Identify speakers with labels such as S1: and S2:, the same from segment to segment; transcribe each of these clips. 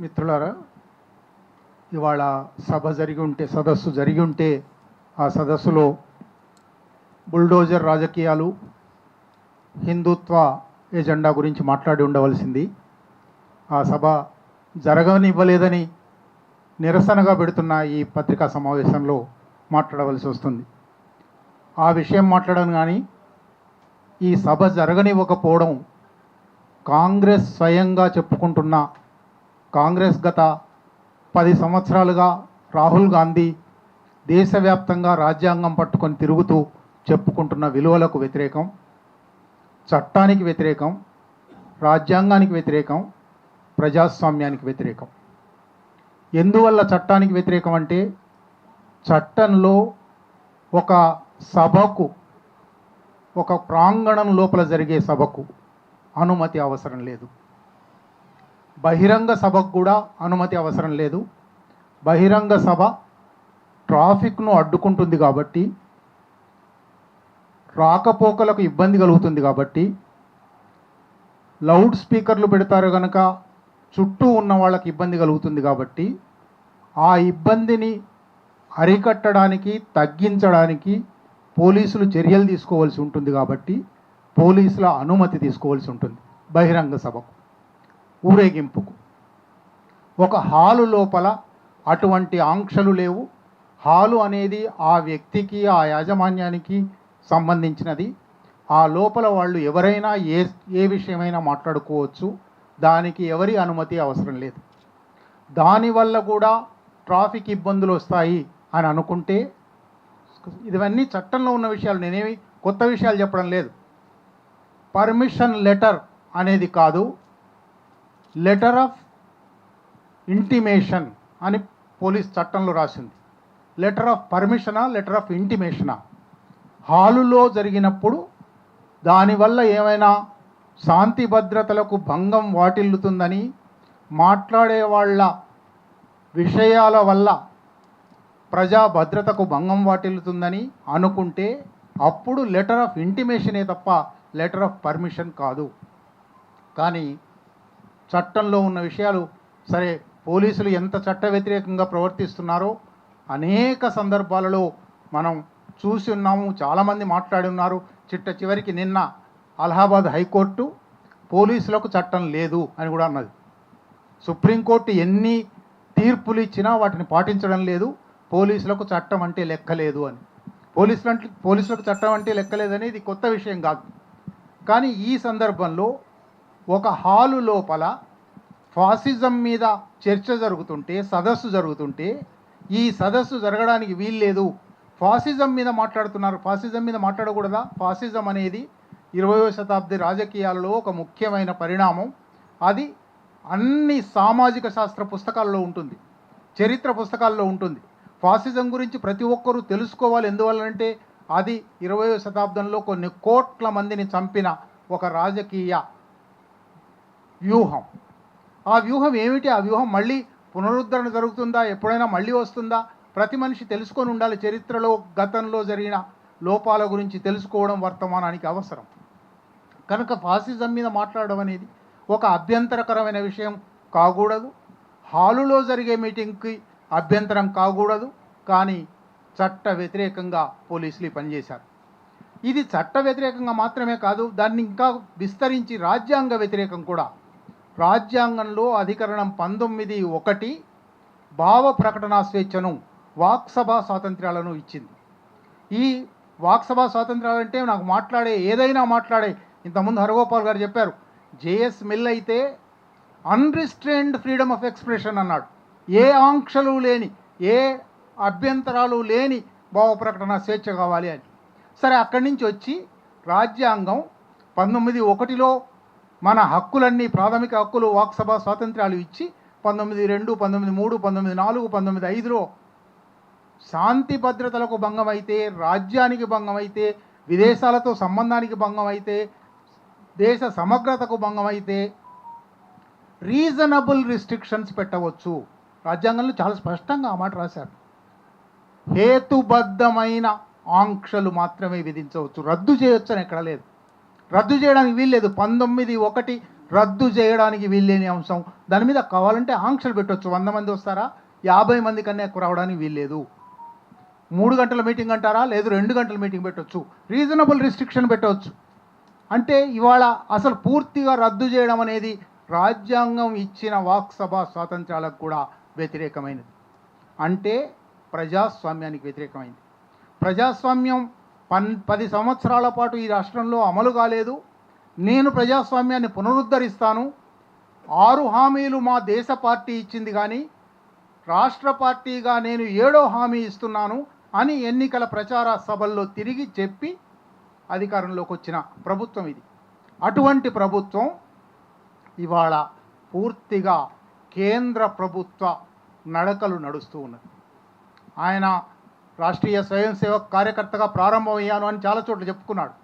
S1: మిత్రులారా, ఇవాళ సదస్సు జరిగి ఉంటే ఆ సదస్సులో బుల్డోజర్ రాజకీయాలు, హిందుత్వ ఎజెండా గురించి మాట్లాడి ఉండవలసింది. ఆ సభ జరగనివ్వలేదని నిరసనగా పెడుతున్న ఈ పత్రికా సమావేశంలో మాట్లాడవలసి వస్తుంది. ఆ విషయం మాట్లాడను కానీ ఈ సభ జరగనివ్వకపోవడం కాంగ్రెస్ స్వయంగా చెప్పుకుంటున్న, కాంగ్రెస్ గత 10 సంవత్సరాలుగా రాహుల్ గాంధీ దేశవ్యాప్తంగా రాజ్యాంగం పట్టుకొని తిరుగుతూ చెప్పుకుంటున్న విలువలకు వ్యతిరేకం, చట్టానికి వ్యతిరేకం, రాజ్యాంగానికి వ్యతిరేకం, ప్రజాస్వామ్యానికి వ్యతిరేకం. ఎందువల్ల చట్టానికి వ్యతిరేకం అంటే, చట్టంలో ఒక సభకు, ఒక ప్రాంగణం లోపల జరిగే సభకు అనుమతి అవసరం లేదు. బహిరంగ సభకు కూడా అనుమతి అవసరం లేదు. బహిరంగ సభ ట్రాఫిక్ను అడ్డుకుంటుంది కాబట్టి, రాకపోకలకు ఇబ్బంది కలుగుతుంది కాబట్టి, లౌడ్ స్పీకర్లు పెడతారు కనుక చుట్టూ ఉన్న వాళ్ళకి ఇబ్బంది కలుగుతుంది కాబట్టి, ఆ ఇబ్బందిని అరికట్టడానికి, తగ్గించడానికి పోలీసులు చర్యలు తీసుకోవాల్సి ఉంటుంది కాబట్టి పోలీసుల అనుమతి తీసుకోవాల్సి ఉంటుంది. బహిరంగ సభకు, ఊరేగింపుకు ఒక హాలు లోపల అటువంటి ఆంక్షలు లేవు. హాలు అనేది ఆ వ్యక్తికి, ఆ యాజమాన్యానికి సంబంధించినది. ఆ లోపల వాళ్ళు ఎవరైనా ఏ విషయమైనా మాట్లాడుకోవచ్చు. దానికి ఎవరి అనుమతి అవసరం లేదు. దానివల్ల కూడా ట్రాఫిక్ ఇబ్బందులు వస్తాయి అని అనుకుంటే, ఇవన్నీ చట్టంలో ఉన్న విషయాలు, నేనేమి కొత్త విషయాలు చెప్పడం లేదు. పర్మిషన్ లెటర్ అనేది కాదు, లెటర్ ఆఫ్ ఇంటిమేషన్ అని పోలీస్ చట్టంలో రాసింది. లెటర్ ఆఫ్ పర్మిషనా, లెటర్ ఆఫ్ ఇంటిమేషనా? హాలులో జరిగినప్పుడు దానివల్ల ఏమైనా శాంతి భద్రతలకు భంగం వాటిల్లుతుందని, మాట్లాడే వాళ్ళ విషయాల వల్ల ప్రజా భద్రతకు భంగం వాటిల్లుతుందని అనుకుంటే అప్పుడు లెటర్ ఆఫ్ ఇంటిమేషనే తప్ప లెటర్ ఆఫ్ పర్మిషన్ కాదు. కానీ చట్టంలో ఉన్న విషయాలు, సరే పోలీసులు ఎంత చట్ట వ్యతిరేకంగా ప్రవర్తిస్తున్నారో అనేక సందర్భాలలో మనం చూసి ఉన్నాము. చాలామంది మాట్లాడి ఉన్నారు. చివరికి నిన్న అలహాబాద్ హైకోర్టు పోలీసులకు చట్టం లేదు అని కూడా అన్నది. సుప్రీంకోర్టు ఎన్ని తీర్పులు ఇచ్చినా వాటిని పాటించడం లేదు. పోలీసులకు చట్టం అంటే లెక్కలేదు అని. పోలీసులకు చట్టం అంటే లెక్కలేదని ఇది కొత్త విషయం కాదు. కానీ ఈ సందర్భంలో ఒక హాలు లోపల ఫాసిజం మీద చర్చ జరుగుతుంటే, సదస్సు జరుగుతుంటే, ఈ సదస్సు జరగడానికి వీల్లేదు, ఫాసిజం మీద మాట్లాడుతున్నారు. ఫాసిజం మీద మాట్లాడకూడదా? ఫాసిజం అనేది 20వ శతాబ్ది రాజకీయాలలో ఒక ముఖ్యమైన పరిణామం. అది అన్ని సామాజిక శాస్త్ర పుస్తకాల్లో ఉంటుంది, చరిత్ర పుస్తకాల్లో ఉంటుంది. ఫాసిజం గురించి ప్రతి ఒక్కరూ తెలుసుకోవాలి. ఎందువల్లంటే అది 20వ శతాబ్దంలో కొన్ని కోట్ల మందిని చంపిన ఒక రాజకీయ వ్యూహం. ఆ వ్యూహం ఏమిటి? ఆ వ్యూహం మళ్ళీ పునరుద్ధరణ జరుగుతుందా? ఎప్పుడైనా మళ్ళీ వస్తుందా? ప్రతి మనిషి తెలుసుకొని ఉండాలి. చరిత్రలో గతంలో జరిగిన లోపాల గురించి తెలుసుకోవడం వర్తమానానికి అవసరం. కనుక ఫాసిజం మీద మాట్లాడడం అనేది ఒక అభ్యంతరకరమైన విషయం కాకూడదు. హాలులో జరిగే మీటింగ్కి అభ్యంతరం కాకూడదు. కానీ చట్ట వ్యతిరేకంగా పోలీసులు పనిచేశారు. ఇది చట్ట వ్యతిరేకంగా మాత్రమే కాదు, దాన్ని ఇంకా విస్తరించి రాజ్యాంగ వ్యతిరేకం కూడా. రాజ్యాంగంలో అధికరణం 19(1) భావ ప్రకటనా స్వేచ్ఛను, వాక్సభా స్వాతంత్ర్యాలను ఇచ్చింది. ఈ వాక్సభా స్వాతంత్ర్యాలు అంటే నాకు ఏదైనా మాట్లాడే, ఇంతకుముందు హరగోపాల్ గారు చెప్పారు, జేఎస్ మిల్ అయితే అన్రిస్ట్రైన్డ్ ఫ్రీడమ్ ఆఫ్ ఎక్స్ప్రెషన్ అన్నాడు. ఏ ఆంక్షలు లేని, ఏ అభ్యంతరాలు లేని భావ ప్రకటన స్వేచ్ఛ కావాలి అని. సరే, అక్కడి నుంచి వచ్చి రాజ్యాంగం 19(1) మన హక్కులన్నీ, ప్రాథమిక హక్కులు, వాక్సభా స్వాతంత్ర్యాలు ఇచ్చి 19(2), 19(3), 19(4), 19(5) శాంతి భద్రతలకు భంగం అయితే, రాజ్యానికి భంగం అయితే, విదేశాలతో సంబంధానికి భంగం అయితే, దేశ సమగ్రతకు భంగం అయితే రీజనబుల్ రిస్ట్రిక్షన్స్ పెట్టవచ్చు. రాజ్యాంగంలో చాలా స్పష్టంగా ఆ మాట రాశారు. హేతుబద్ధమైన ఆంక్షలు మాత్రమే విధించవచ్చు, రద్దు చేయొచ్చు అని ఎక్కడ లేదు. రద్దు చేయడానికి వీల్లేదు. 19(1) రద్దు చేయడానికి వీల్లేని అంశం. దాని మీద కావాలంటే ఆంక్షలు పెట్టవచ్చు. 100 మంది వస్తారా, 50 మంది కన్నా ఎక్కువ రావడానికి వీల్లేదు. 3 గంటల మీటింగ్ అంటారా, లేదు 2 గంటల మీటింగ్ పెట్టవచ్చు. రీజనబుల్ రిస్ట్రిక్షన్ పెట్టవచ్చు. అంటే ఇవాళ అసలు పూర్తిగా రద్దు చేయడం అనేది రాజ్యాంగం ఇచ్చిన వాక్సభ స్వాతంత్రాలకు కూడా వ్యతిరేకమైనది. అంటే ప్రజాస్వామ్యానికి వ్యతిరేకమైంది. ప్రజాస్వామ్యం 10 సంవత్సరాల పాటు ఈ రాష్ట్రంలో అమలు కాలేదు. నేను ప్రజాస్వామ్యాన్ని పునరుద్ధరిస్తాను, 6 హామీలు మా దేశ పార్టీ ఇచ్చింది, కానీ రాష్ట్ర పార్టీగా నేను 7వ హామీ ఇస్తున్నాను అని ఎన్నికల ప్రచార సభల్లో తిరిగి చెప్పి అధికారంలోకి వచ్చిన ప్రభుత్వం ఇది. అటువంటి ప్రభుత్వం ఇవాళ పూర్తిగా కేంద్ర ప్రభుత్వ నడకలు నడుస్తూ ఉన్నది. ఆయన రాష్ట్రీయ స్వయం సేవక్ కార్యకర్తగా ప్రారంభమయ్యాను అని చాలా చోట్ల చెప్పుకున్నాడు.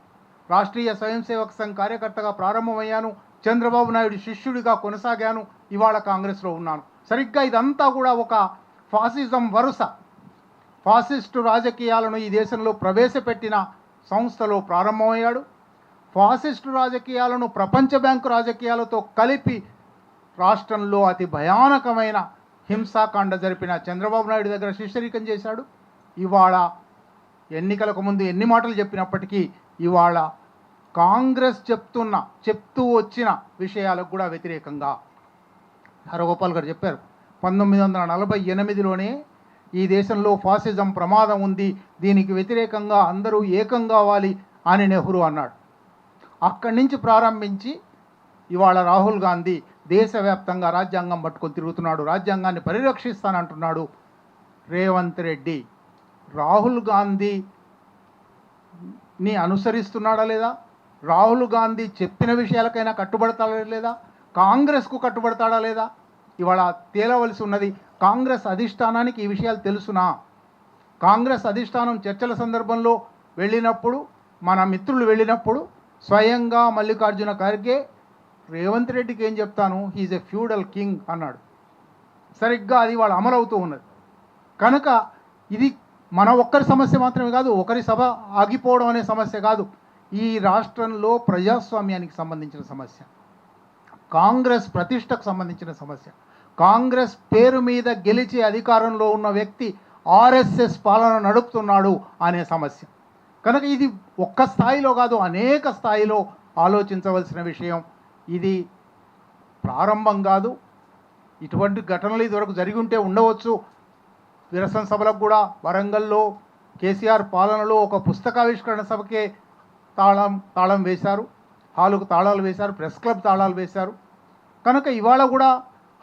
S1: రాష్ట్రీయ స్వయం సేవక్ సంఘ్ కార్యకర్తగా ప్రారంభమయ్యాను, చంద్రబాబు నాయుడు శిష్యుడిగా కొనసాగాను, ఇవాళ కాంగ్రెస్లో ఉన్నాను. సరిగ్గా ఇదంతా కూడా ఒక ఫాసిజం వరుస. ఫాసిస్టు రాజకీయాలను ఈ దేశంలో ప్రవేశపెట్టిన సంస్థలో ప్రారంభమయ్యాడు. ఫాసిస్టు రాజకీయాలను ప్రపంచ బ్యాంకు రాజకీయాలతో కలిపి రాష్ట్రంలో అతి భయానకమైన హింసాకాండ జరిపిన చంద్రబాబు నాయుడు దగ్గర శిష్యరికం చేశాడు. ఇవాళ ఎన్నికలకు ముందు ఎన్ని మాటలు చెప్పినప్పటికీ ఇవాళ కాంగ్రెస్ చెప్తూ వచ్చిన విషయాలకు కూడా వ్యతిరేకంగా హరగోపాల్ గారు చెప్పారు. 1948లోనే ఈ దేశంలో ఫాసిజం ప్రమాదం ఉంది, దీనికి వ్యతిరేకంగా అందరూ ఏకం కావాలి అని నెహ్రూ అన్నాడు. అక్కడి నుంచి ప్రారంభించి ఇవాళ రాహుల్ గాంధీ దేశవ్యాప్తంగా రాజ్యాంగం పట్టుకొని తిరుగుతున్నాడు, రాజ్యాంగాన్ని పరిరక్షిస్తానంటున్నాడు. రేవంత్ రెడ్డి రాహుల్ గాంధీని అనుసరిస్తున్నాడా లేదా, రాహుల్ గాంధీ చెప్పిన విషయాలకైనా కట్టుబడతాడా లేదా, కాంగ్రెస్కు కట్టుబడతాడా లేదా, ఇవాళ తేలవలసి ఉన్నది. కాంగ్రెస్ అధిష్టానానికి ఈ విషయాలు తెలుసునా? కాంగ్రెస్ అధిష్టానం చర్చల సందర్భంలో వెళ్ళినప్పుడు, మన మిత్రులు వెళ్ళినప్పుడు స్వయంగా మల్లికార్జున ఖర్గే రేవంత్ రెడ్డికి ఏం చెప్తాను, హీజ్ ఎ ఫ్యూడల్ కింగ్ అన్నాడు. సరిగ్గా అది వాళ్ళు అమలవుతూ ఉన్నది. కనుక ఇది మన ఒక్కరి సమస్య మాత్రమే కాదు, ఒకరి సభ ఆగిపోవడం అనే సమస్య కాదు, ఈ రాష్ట్రంలో ప్రజాస్వామ్యానికి సంబంధించిన సమస్య, కాంగ్రెస్ ప్రతిష్టకు సంబంధించిన సమస్య. కాంగ్రెస్ పేరు మీద గెలిచి అధికారంలో ఉన్న వ్యక్తి ఆర్ఎస్ఎస్ పాలన నడుపుతున్నాడు అనే సమస్య. కనుక ఇది ఒక్క స్థాయిలో కాదు, అనేక స్థాయిలో ఆలోచించవలసిన విషయం. ఇది ప్రారంభం కాదు. ఇటువంటి ఘటనలు ఇదివరకు జరిగి ఉంటే ఉండవచ్చు. నిరసన సభలకు కూడా వరంగల్లో కేసీఆర్ పాలనలో ఒక పుస్తకావిష్కరణ సభకే తాళం వేశారు, హాలుకు తాళాలు వేశారు, ప్రెస్ క్లబ్ తాళాలు వేశారు. కనుక ఇవాళ కూడా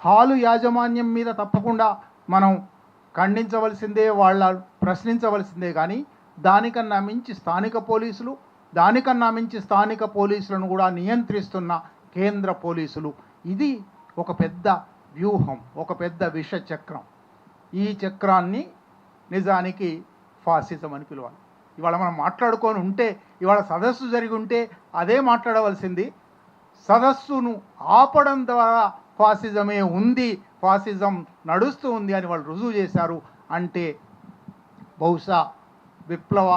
S1: హాలు యాజమాన్యం మీద తప్పకుండా మనం ఖండించవలసిందే, వాళ్ళ ప్రశ్నించవలసిందే. కానీ దానికన్నా మించి స్థానిక పోలీసులను కూడా నియంత్రిస్తున్న కేంద్ర పోలీసులు, ఇది ఒక పెద్ద వ్యూహం, ఒక పెద్ద విష చక్రం. ఈ చక్రాన్ని నిజానికి ఫాసిజం అని పిలవాలి. ఇవాళ మనం మాట్లాడుకొని ఉంటే, ఇవాళ సదస్సు జరిగి ఉంటే అదే మాట్లాడవలసింది. సదస్సును ఆపడం ద్వారా ఫాసిజమే ఉంది, ఫాసిజం నడుస్తూ ఉంది అని వాళ్ళు రుజువు చేశారు. అంటే బహుశా విప్లవ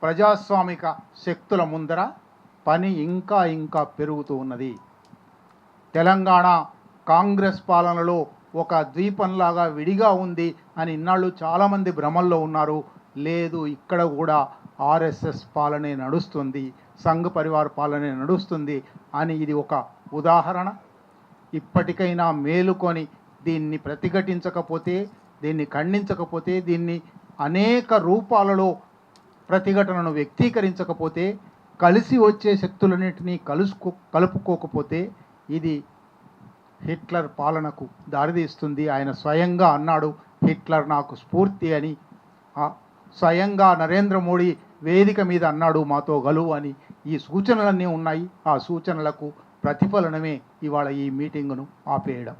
S1: ప్రజాస్వామిక శక్తుల ముందర పని ఇంకా ఇంకా పెరుగుతూ ఉన్నది. తెలంగాణ కాంగ్రెస్ పాలనలో ఒక ద్వీపంలాగా విడిగా ఉంది అని ఇన్నాళ్ళు చాలామంది భ్రమల్లో ఉన్నారు. లేదు, ఇక్కడ కూడా ఆర్ఎస్ఎస్ పాలనే నడుస్తుంది, సంఘ్ పరివార్ పాలనే నడుస్తుంది అని ఇది ఒక ఉదాహరణ. ఇప్పటికైనా మేలుకొని దీన్ని ప్రతిఘటించకపోతే, దీన్ని ఖండించకపోతే, దీన్ని అనేక రూపాలలో ప్రతిఘటనను వ్యక్తీకరించకపోతే, కలిసి వచ్చే శక్తులన్నింటినీ కలుపుకోకపోతే ఇది హిట్లర్ పాలనకు దారితీస్తుంది. ఆయన స్వయంగా అన్నాడు, హిట్లర్ నాకు స్ఫూర్తి అని. స్వయంగా నరేంద్ర మోడీ వేదిక మీద అన్నాడు, మాతో గలువు అని. ఈ సూచనలన్నీ ఉన్నాయి. ఆ సూచనలకు ప్రతిఫలనమే ఇవాళ ఈ మీటింగును ఆపేయడం.